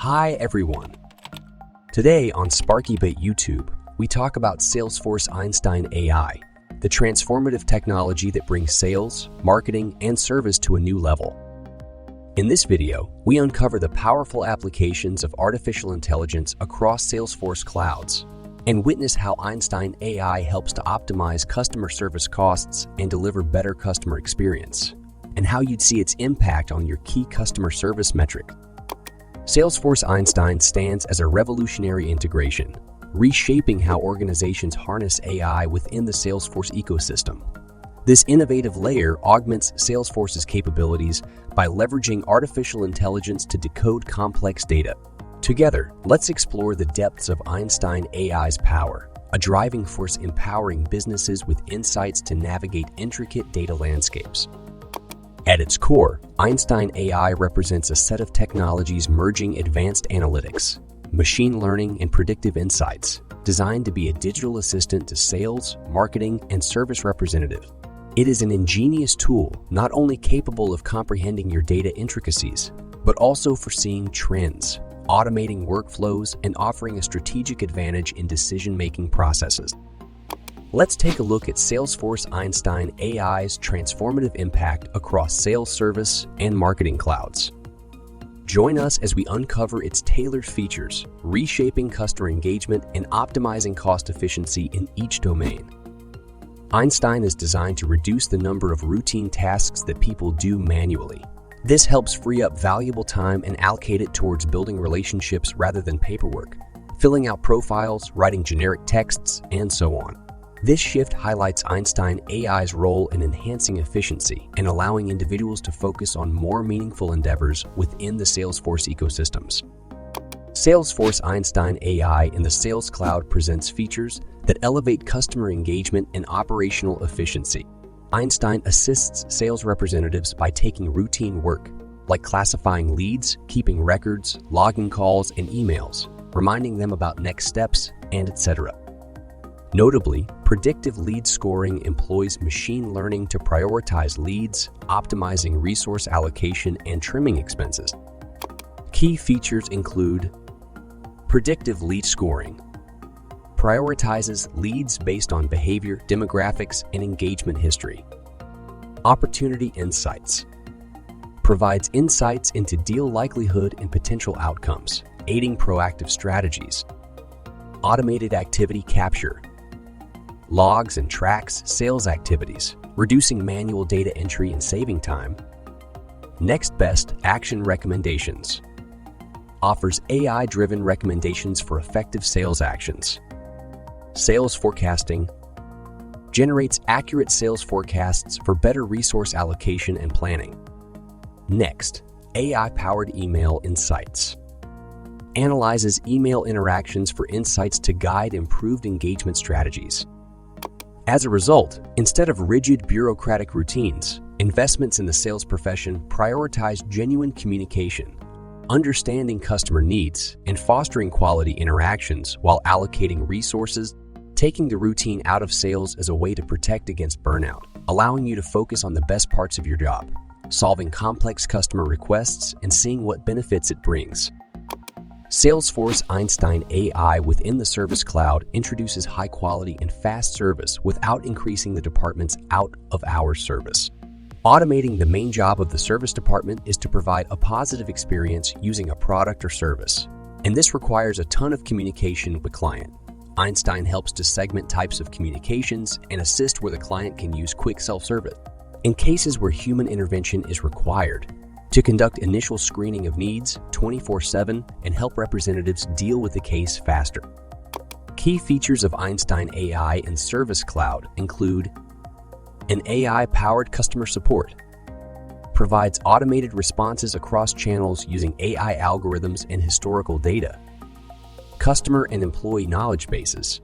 Hi everyone! Today on Sparkybit YouTube, we talk about Salesforce Einstein AI, the transformative technology that brings sales, marketing, and service to a new level. In this video, we uncover the powerful applications of artificial intelligence across Salesforce clouds and witness how Einstein AI helps to optimize customer service costs and deliver better customer experience, and how you'd see its impact on your key customer service metric. Salesforce Einstein stands as a revolutionary integration, reshaping how organizations harness AI within the Salesforce ecosystem. This innovative layer augments Salesforce's capabilities by leveraging artificial intelligence to decode complex data. Together, let's explore the depths of Einstein AI's power, a driving force empowering businesses with insights to navigate intricate data landscapes. At its core, Einstein AI represents a set of technologies merging advanced analytics, machine learning, and predictive insights, designed to be a digital assistant to sales, marketing, and service representatives. It is an ingenious tool not only capable of comprehending your data intricacies, but also foreseeing trends, automating workflows, and offering a strategic advantage in decision-making processes. Let's take a look at Salesforce Einstein AI's transformative impact across sales, service, and marketing clouds. Join us as we uncover its tailored features, reshaping customer engagement and optimizing cost efficiency in each domain. Einstein is designed to reduce the number of routine tasks that people do manually. This helps free up valuable time and allocate it towards building relationships rather than paperwork, filling out profiles, writing generic texts, and so on. This shift highlights Einstein AI's role in enhancing efficiency and allowing individuals to focus on more meaningful endeavors within the Salesforce ecosystems. Salesforce Einstein AI in the Sales Cloud presents features that elevate customer engagement and operational efficiency. Einstein assists sales representatives by taking routine work, like classifying leads, keeping records, logging calls and emails, reminding them about next steps, and etc. Notably, predictive lead scoring employs machine learning to prioritize leads, optimizing resource allocation and trimming expenses. Key features include predictive lead scoring. Prioritizes leads based on behavior, demographics, and engagement history. Opportunity insights. Provides insights into deal likelihood and potential outcomes, aiding proactive strategies. Automated activity capture. Logs and tracks sales activities, reducing manual data entry and saving time. Next best action recommendations. Offers AI-driven recommendations for effective sales actions. Sales forecasting. Generates accurate sales forecasts for better resource allocation and planning. Next, AI-powered email insights. Analyzes email interactions for insights to guide improved engagement strategies. As a result, instead of rigid bureaucratic routines, investments in the sales profession prioritize genuine communication, understanding customer needs, and fostering quality interactions while allocating resources. Taking the routine out of sales is a way to protect against burnout, allowing you to focus on the best parts of your job, solving complex customer requests and seeing what benefits it brings. Salesforce Einstein AI within the Service Cloud introduces high-quality and fast service without increasing the department's out-of-hours service. Automating the main job of the service department is to provide a positive experience using a product or service, and this requires a ton of communication with client. Einstein helps to segment types of communications and assist where the client can use quick self-service. In cases where human intervention is required, to conduct initial screening of needs 24/7 and help representatives deal with the case faster. Key features of Einstein AI in Service Cloud include an AI-powered customer support. Provides automated responses across channels using AI algorithms and historical data. Customer and employee knowledge bases.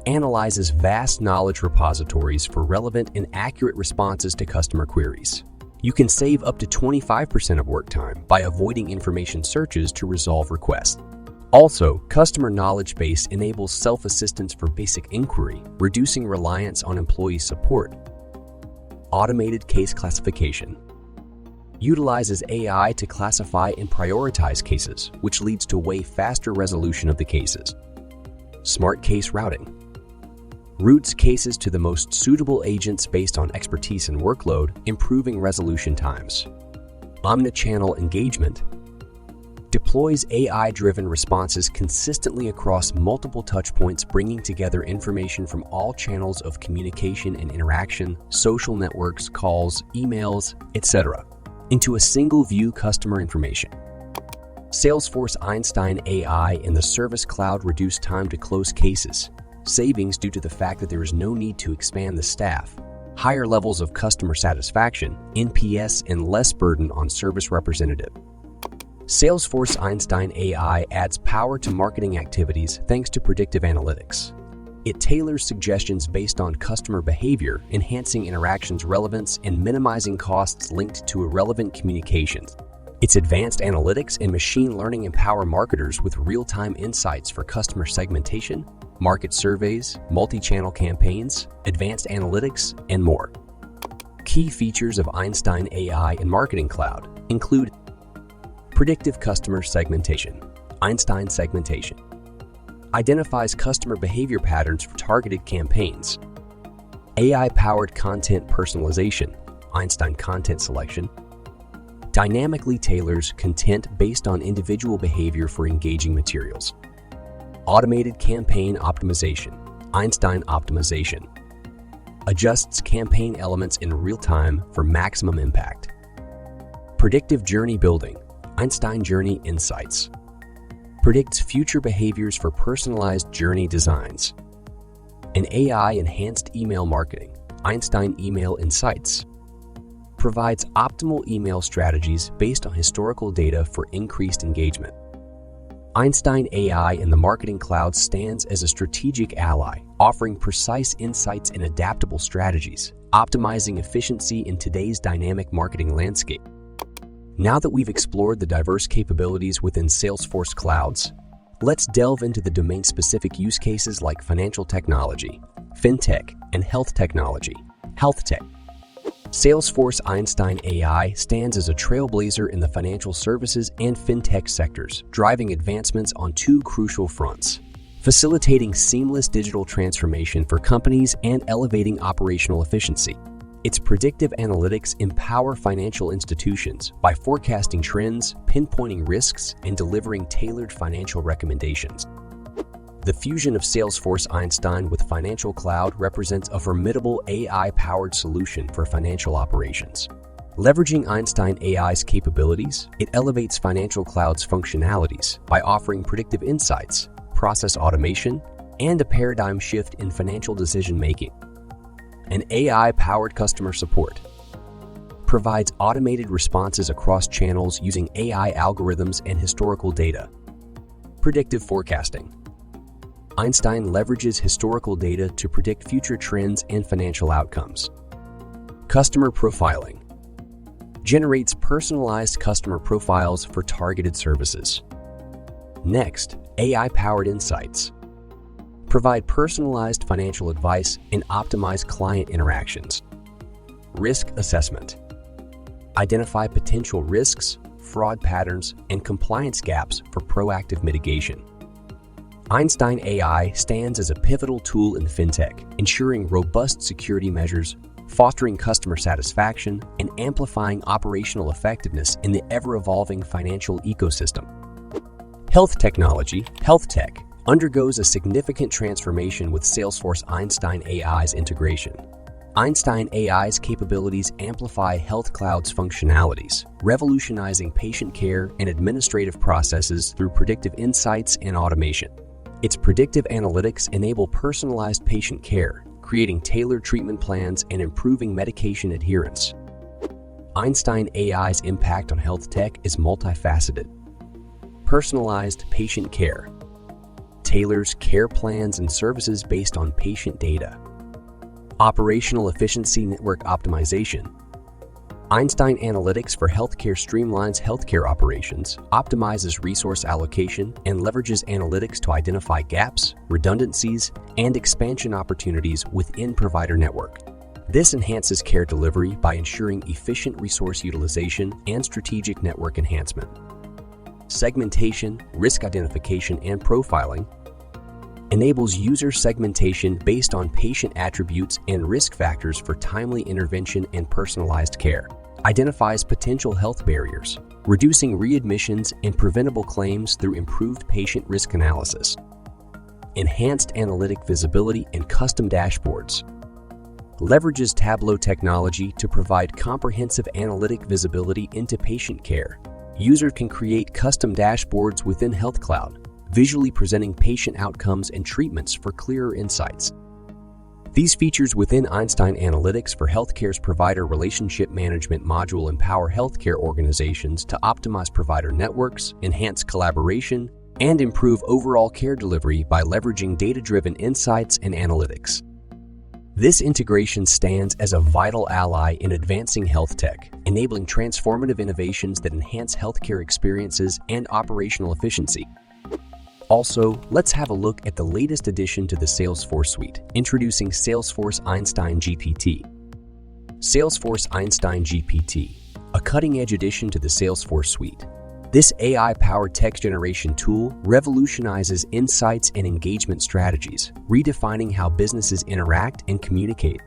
Analyzes vast knowledge repositories for relevant and accurate responses to customer queries. You can save up to 25% of work time by avoiding information searches to resolve requests. Also, customer knowledge base enables self-assistance for basic inquiry, reducing reliance on employee support. Automated case classification. Utilizes AI to classify and prioritize cases, which leads to way faster resolution of the cases. Smart case routing. Routes cases to the most suitable agents based on expertise and workload, improving resolution times. Omnichannel engagement. Deploys AI-driven responses consistently across multiple touchpoints, bringing together information from all channels of communication and interaction, social networks, calls, emails, etc., into a single view customer information. Salesforce Einstein AI and the Service Cloud reduce time to close cases, savings due to the fact that there is no need to expand the staff, higher levels of customer satisfaction, NPS, and less burden on service representative. Salesforce Einstein AI adds power to marketing activities thanks to predictive analytics. It tailors suggestions based on customer behavior, enhancing interactions relevance and minimizing costs linked to irrelevant communications. Its advanced analytics and machine learning empower marketers with real-time insights for customer segmentation, market surveys, multi-channel campaigns, advanced analytics, and more. Key features of Einstein AI and Marketing Cloud include predictive customer segmentation. Einstein segmentation identifies customer behavior patterns for targeted campaigns. AI-powered content personalization. Einstein content selection dynamically tailors content based on individual behavior for engaging materials. Automated campaign optimization. Einstein optimization adjusts campaign elements in real time for maximum impact. Predictive journey building. Einstein Journey Insights predicts future behaviors for personalized journey designs. An AI-enhanced email marketing. Einstein Email Insights provides optimal email strategies based on historical data for increased engagement. Einstein AI in the Marketing Cloud stands as a strategic ally, offering precise insights and adaptable strategies, optimizing efficiency in today's dynamic marketing landscape. Now that we've explored the diverse capabilities within Salesforce clouds, let's delve into the domain-specific use cases like financial technology, fintech, and health technology. Health tech. Salesforce Einstein AI stands as a trailblazer in the financial services and fintech sectors, driving advancements on two crucial fronts: facilitating seamless digital transformation for companies and elevating operational efficiency. Its predictive analytics empower financial institutions by forecasting trends, pinpointing risks, and delivering tailored financial recommendations. The fusion of Salesforce Einstein with Financial Cloud represents a formidable AI-powered solution for financial operations. Leveraging Einstein AI's capabilities, it elevates Financial Cloud's functionalities by offering predictive insights, process automation, and a paradigm shift in financial decision-making. An AI-powered customer support provides automated responses across channels using AI algorithms and historical data. Predictive forecasting. Einstein leverages historical data to predict future trends and financial outcomes. Customer profiling generates personalized customer profiles for targeted services. Next, AI-powered insights provide personalized financial advice and optimize client interactions. Risk assessment identify potential risks, fraud patterns, and compliance gaps for proactive mitigation. Einstein AI stands as a pivotal tool in fintech, ensuring robust security measures, fostering customer satisfaction, and amplifying operational effectiveness in the ever-evolving financial ecosystem. Health technology, health tech, undergoes a significant transformation with Salesforce Einstein AI's integration. Einstein AI's capabilities amplify Health Cloud's functionalities, revolutionizing patient care and administrative processes through predictive insights and automation. Its predictive analytics enable personalized patient care, creating tailored treatment plans and improving medication adherence. Einstein AI's impact on health tech is multifaceted. Personalized patient care tailors care plans and services based on patient data. Operational efficiency network optimization. Einstein Analytics for Healthcare streamlines healthcare operations, optimizes resource allocation, and leverages analytics to identify gaps, redundancies, and expansion opportunities within provider network. This enhances care delivery by ensuring efficient resource utilization and strategic network enhancement. Segmentation, risk identification, and profiling enables user segmentation based on patient attributes and risk factors for timely intervention and personalized care. Identifies potential health barriers, reducing readmissions and preventable claims through improved patient risk analysis. Enhanced analytic visibility and custom dashboards. Leverages Tableau technology to provide comprehensive analytic visibility into patient care. Users can create custom dashboards within Health Cloud, visually presenting patient outcomes and treatments for clearer insights. These features within Einstein Analytics for Healthcare's Provider Relationship Management module empower healthcare organizations to optimize provider networks, enhance collaboration, and improve overall care delivery by leveraging data-driven insights and analytics. This integration stands as a vital ally in advancing health tech, enabling transformative innovations that enhance healthcare experiences and operational efficiency. Also, let's have a look at the latest addition to the Salesforce suite, introducing Salesforce Einstein GPT. Salesforce Einstein GPT, a cutting-edge addition to the Salesforce suite. This AI-powered text generation tool revolutionizes insights and engagement strategies, redefining how businesses interact and communicate.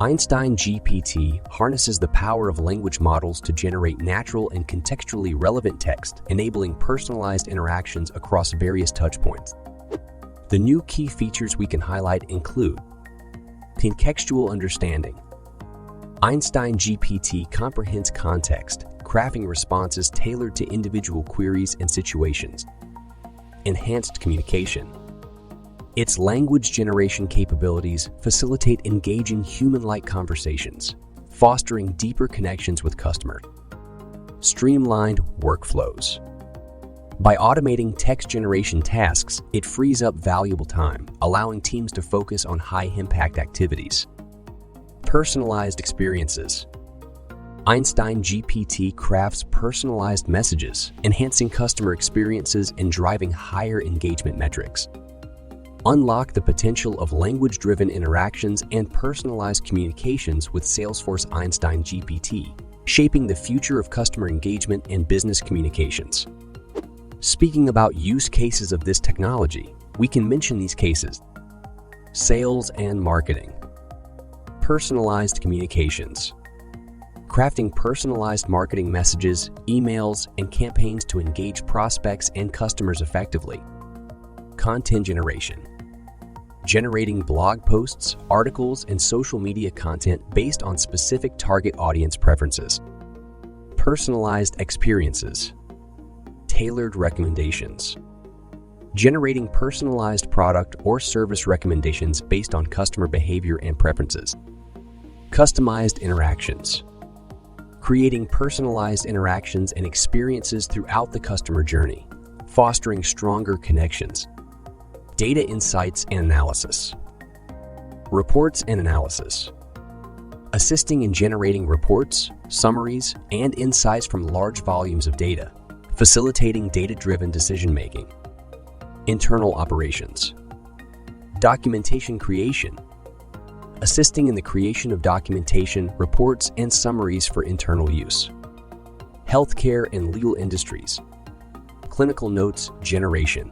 Einstein GPT harnesses the power of language models to generate natural and contextually relevant text, enabling personalized interactions across various touchpoints. The new key features we can highlight include contextual understanding. Einstein GPT comprehends context, crafting responses tailored to individual queries and situations. Enhanced communication. Its language generation capabilities facilitate engaging human-like conversations, fostering deeper connections with customers. Streamlined workflows. By automating text generation tasks, it frees up valuable time, allowing teams to focus on high-impact activities. Personalized experiences. Einstein GPT crafts personalized messages, enhancing customer experiences and driving higher engagement metrics. Unlock the potential of language-driven interactions and personalized communications with Salesforce Einstein GPT, shaping the future of customer engagement and business communications. Speaking about use cases of this technology, we can mention these cases: sales and marketing, personalized communications, crafting personalized marketing messages, emails, and campaigns to engage prospects and customers effectively. Content generation. Generating blog posts, articles, and social media content based on specific target audience preferences. Personalized experiences. Tailored recommendations. Generating personalized product or service recommendations based on customer behavior and preferences. Customized interactions. Creating personalized interactions and experiences throughout the customer journey, fostering stronger connections. Data insights and analysis. Reports and analysis. Assisting in generating reports, summaries, and insights from large volumes of data, facilitating data-driven decision-making. Internal operations. Documentation creation. Assisting in the creation of documentation, reports, and summaries for internal use. Healthcare and legal industries. Clinical notes generation.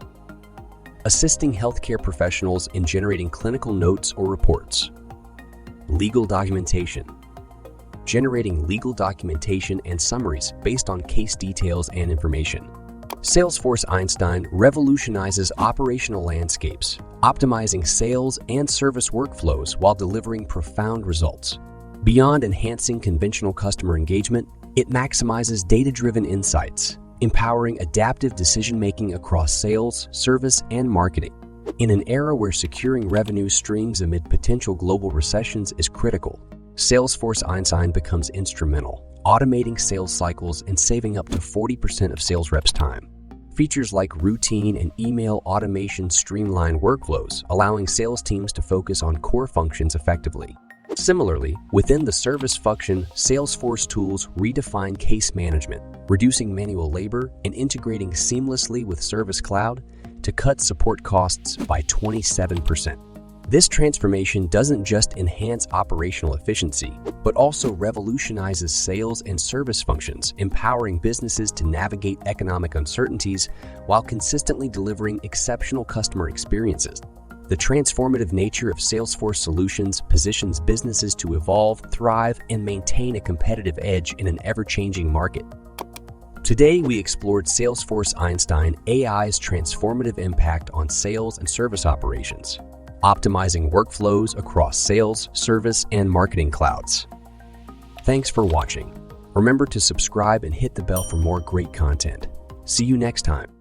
Assisting healthcare professionals in generating clinical notes or reports. Legal documentation. Generating legal documentation and summaries based on case details and information. Salesforce Einstein revolutionizes operational landscapes, optimizing sales and service workflows while delivering profound results. Beyond enhancing conventional customer engagement, it maximizes data-driven insights, empowering adaptive decision-making across sales, service, and marketing. In an era where securing revenue streams amid potential global recessions is critical, Salesforce Einstein becomes instrumental, automating sales cycles and saving up to 40% of sales reps' time. Features like routine and email automation streamline workflows, allowing sales teams to focus on core functions effectively. Similarly, within the service function, Salesforce tools redefine case management, reducing manual labor and integrating seamlessly with Service Cloud to cut support costs by 27%. This transformation doesn't just enhance operational efficiency, but also revolutionizes sales and service functions, empowering businesses to navigate economic uncertainties while consistently delivering exceptional customer experiences. The transformative nature of Salesforce solutions positions businesses to evolve, thrive, and maintain a competitive edge in an ever-changing market. Today, we explored Salesforce Einstein AI's transformative impact on sales and service operations, optimizing workflows across sales, service, and marketing clouds. Thanks for watching. Remember to subscribe and hit the bell for more great content. See you next time.